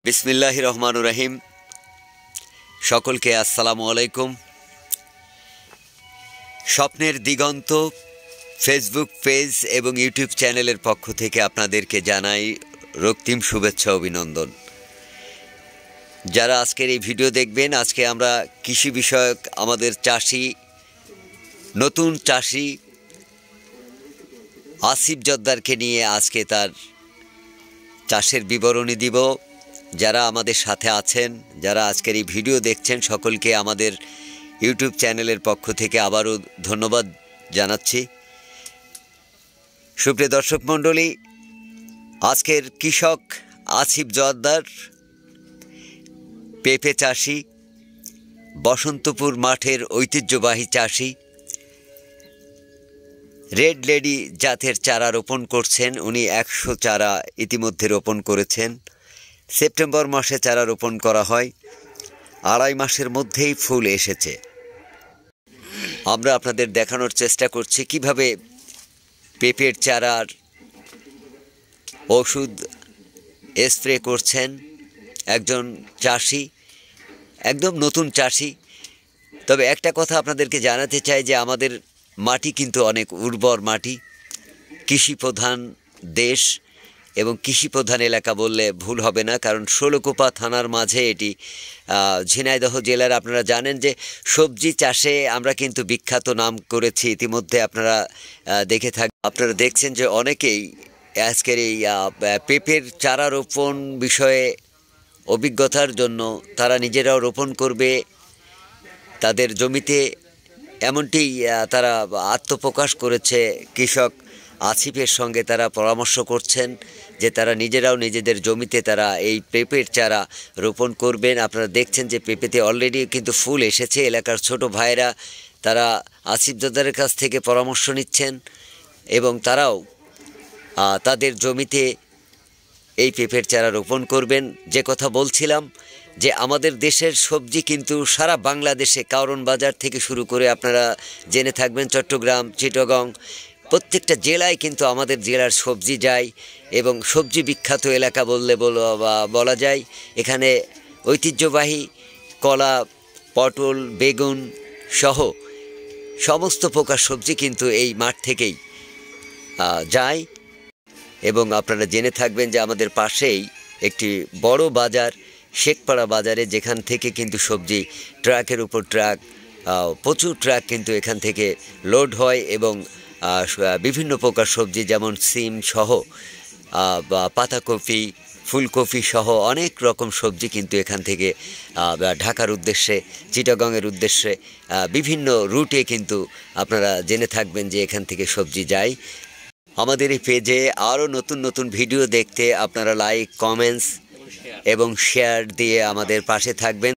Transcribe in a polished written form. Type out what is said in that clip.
বিসমিল্লাহির রহমানুর রহিম। সকলকে আসসালামু আলাইকুম। স্বপ্নের দিগন্ত ফেসবুক পেজ এবং ইউটিউব চ্যানেলের পক্ষ থেকে আপনাদেরকে জানাই রক্তিম শুভেচ্ছা অভিনন্দন। যারা আজকের এই ভিডিও দেখবেন, আজকে আমরা কৃষি বিষয়ক আমাদের চাষি, নতুন চাষি আসিফ জোদ্দারকে নিয়ে আজকে তার চাষের বিবরণী দিব। যারা আমাদের সাথে আছেন, যারা আজকের এই ভিডিও দেখছেন, সকলকে আমাদের ইউটিউব চ্যানেলের পক্ষ থেকে আবারও ধন্যবাদ জানাচ্ছি। সুপ্রিয় দর্শক মণ্ডলী, আজকের কৃষক আসিফ জোদ্দার পেঁপে চাষি, বসন্তপুর মাঠের ঐতিহ্যবাহী চাষি, রেড লেডি জাতের চারা রোপণ করছেন। উনি 100 চারা ইতিমধ্যে রোপণ করেছেন। সেপ্টেম্বর মাসে চারা রোপণ করা হয়, 2.5 মাসের মধ্যেই ফুল এসেছে। আমরা আপনাদের দেখানোর চেষ্টা করছি কিভাবে পেঁপের চারার ওষুধ স্প্রে করছেন একজন চাষি, একদম নতুন চাষি। তবে একটা কথা আপনাদেরকে জানাতে চাই যে আমাদের মাটি কিন্তু অনেক উর্বর মাটি, কৃষিপ্রধান দেশ এবং কৃষিপ্রধান এলাকা বললে ভুল হবে না, কারণ ষোলকোপা থানার মাঝে এটি। ঝিনাইদহ জেলার আপনারা জানেন যে সবজি চাষে আমরা কিন্তু বিখ্যাত নাম করেছি ইতিমধ্যে। আপনারা আপনারা দেখছেন যে অনেকেই আজকের এই পেঁপের চারা রোপণ বিষয়ে অভিজ্ঞতার জন্য তারা নিজেরাও রোপণ করবে তাদের জমিতে, এমনটি তারা আত্মপ্রকাশ করেছে। কৃষক আসিফের সঙ্গে তারা পরামর্শ করছেন যে তারা নিজেরাও নিজেদের জমিতে তারা এই পেঁপের চারা রোপণ করবেন। আপনারা দেখছেন যে পেঁপেতে অলরেডি কিন্তু ফুল এসেছে। এলাকার ছোট ভাইরা তারা আসিফ জোদ্দারের কাছ থেকে পরামর্শ নিচ্ছেন এবং তারাও তাদের জমিতে এই পেঁপের চারা রোপণ করবেন। যে কথা বলছিলাম যে আমাদের দেশের সবজি কিন্তু সারা বাংলাদেশে, কারণ বাজার থেকে শুরু করে আপনারা জেনে থাকবেন চট্টগ্রাম, চিটাগং, প্রত্যেকটা জেলায় কিন্তু আমাদের জেলার সবজি যায় এবং সবজি বিখ্যাত এলাকা বললে বলা যায়। এখানে ঐতিহ্যবাহী কলা, পটল, বেগুন সহ সমস্ত প্রকার সবজি কিন্তু এই মাঠ থেকেই যায়। এবং আপনারা জেনে থাকবেন যে আমাদের পাশেই একটি বড় বাজার, শেখপাড়া বাজারে, যেখান থেকে কিন্তু সবজি ট্রাকের উপর ট্রাক, প্রচুর ট্রাক কিন্তু এখান থেকে লোড হয় এবং বিভিন্ন প্রকার সবজি যেমন সিম সহ পাতাকপি, ফুলকপি সহ অনেক রকম সবজি কিন্তু এখান থেকে ঢাকার উদ্দেশ্যে, চিটাগংয়ের উদ্দেশ্যে বিভিন্ন রুটে কিন্তু আপনারা জেনে থাকবেন যে এখান থেকে সবজি যায়। আমাদের এই পেজে আরও নতুন নতুন ভিডিও দেখতে আপনারা লাইক, কমেন্টস এবং শেয়ার দিয়ে আমাদের পাশে থাকবেন।